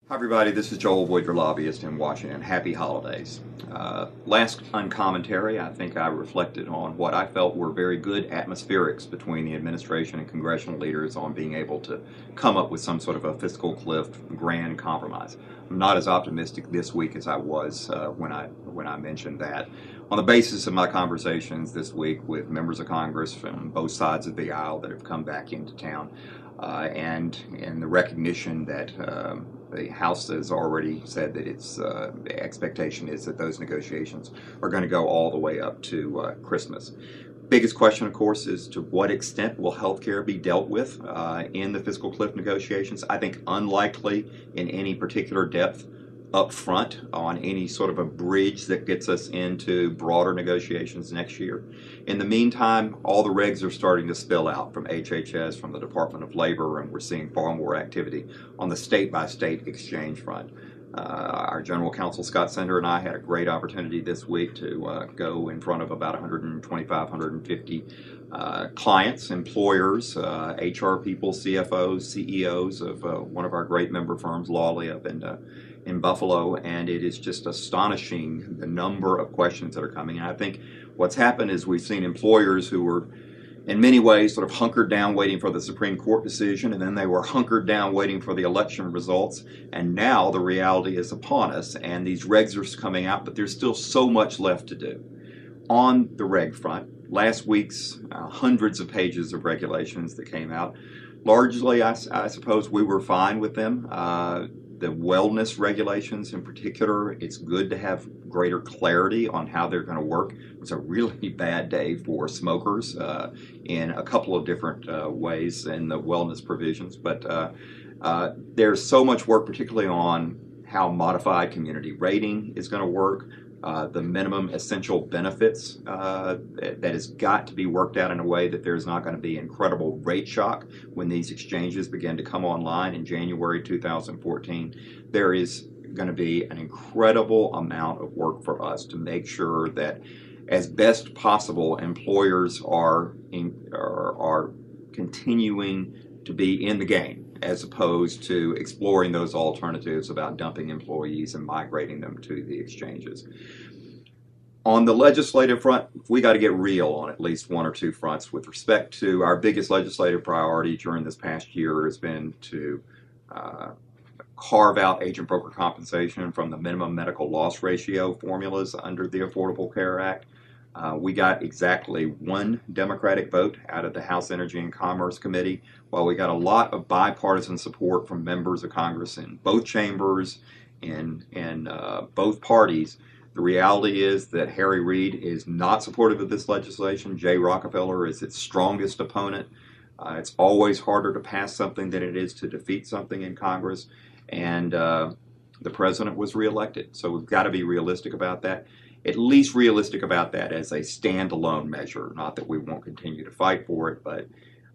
Hi everybody, this is Joel Boyd, your lobbyist in Washington. Happy holidays. Last Uncommon-tary, I think I reflected on what I felt were very good atmospherics between the administration and congressional leaders on being able to come up with some sort of a fiscal cliff grand compromise. I'm not as optimistic this week as I was when I mentioned that. On the basis of my conversations this week with members of Congress from both sides of the aisle that have come back into town, and the recognition that the House has already said that the expectation is that those negotiations are going to go all the way up to Christmas. Biggest question, of course, is to what extent will health care be dealt with in the fiscal cliff negotiations? I think unlikely in any particular depth up front on any sort of a bridge that gets us into broader negotiations next year. In the meantime, all the regs are starting to spill out from HHS, from the Department of Labor, and we're seeing far more activity on the state-by-state exchange front. Our General Counsel Scott Sender and I had a great opportunity this week to go in front of about 125, 150 clients, employers, HR people, CFOs, CEOs of one of our great member firms, Lawley, up in Buffalo, and it is just astonishing the number of questions that are coming. And I think what's happened is we've seen employers who were in many ways sort of hunkered down waiting for the Supreme Court decision, and then they were hunkered down waiting for the election results, and now the reality is upon us and these regs are coming out, but there's still so much left to do. On the reg front, last week's hundreds of pages of regulations that came out, largely I suppose we were fine with them. The wellness regulations in particular, it's good to have greater clarity on how they're going to work. It was a really bad day for smokers in a couple of different ways in the wellness provisions, but there's so much work, particularly on how modified community rating is going to work. The minimum essential benefits that has got to be worked out in a way that there's not going to be incredible rate shock when these exchanges begin to come online in January 2014. There is going to be an incredible amount of work for us to make sure that as best possible employers are continuing to be in the game, as opposed to exploring those alternatives about dumping employees and migrating them to the exchanges. On the legislative front, we got to get real on at least one or two fronts. With respect to our biggest legislative priority during this past year has been to carve out agent broker compensation from the minimum medical loss ratio formulas under the Affordable Care Act. We got exactly one Democratic vote out of the House Energy and Commerce Committee. While we got a lot of bipartisan support from members of Congress in both chambers and both parties, the reality is that Harry Reid is not supportive of this legislation. Jay Rockefeller is its strongest opponent. It's always harder to pass something than it is to defeat something in Congress, and the president was reelected. So we've got to be realistic about that. At least realistic about that as a standalone measure. Not that we won't continue to fight for it, but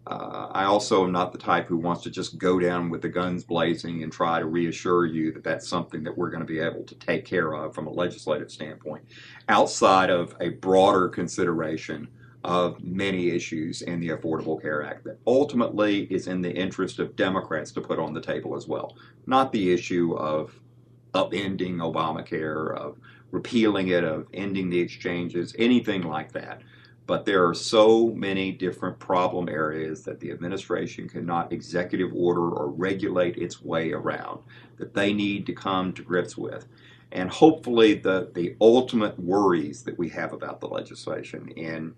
I also am not the type who wants to just go down with the guns blazing and try to reassure you that that's something that we're going to be able to take care of from a legislative standpoint, outside of a broader consideration of many issues in the Affordable Care Act that ultimately is in the interest of Democrats to put on the table as well. Not the issue of upending Obamacare, of repealing it, of ending the exchanges, anything like that. But there are so many different problem areas that the administration cannot executive order or regulate its way around that they need to come to grips with. And hopefully the ultimate worries that we have about the legislation in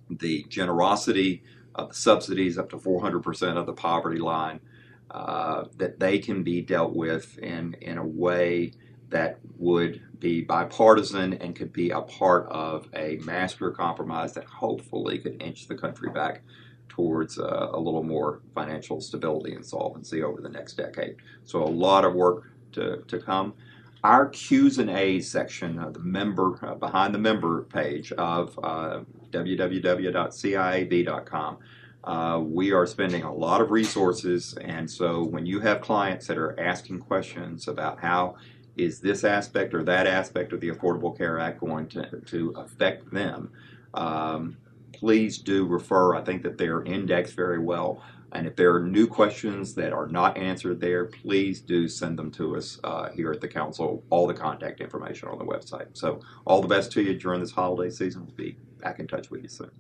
the generosity of the subsidies up to 400% of the poverty line, that they can be dealt with in a way that would be bipartisan and could be a part of a master compromise that hopefully could inch the country back towards a little more financial stability and solvency over the next decade. So a lot of work to come. Our Q's and A's section of the member behind the member page of www.ciab.com. We are spending a lot of resources, and so when you have clients that are asking questions about how is this aspect or that aspect of the Affordable Care Act going to affect them, please do refer. I think that they are indexed very well. And if there are new questions that are not answered there, please do send them to us here at the council. All the contact information on the website. So all the best to you during this holiday season. We'll be back in touch with you soon.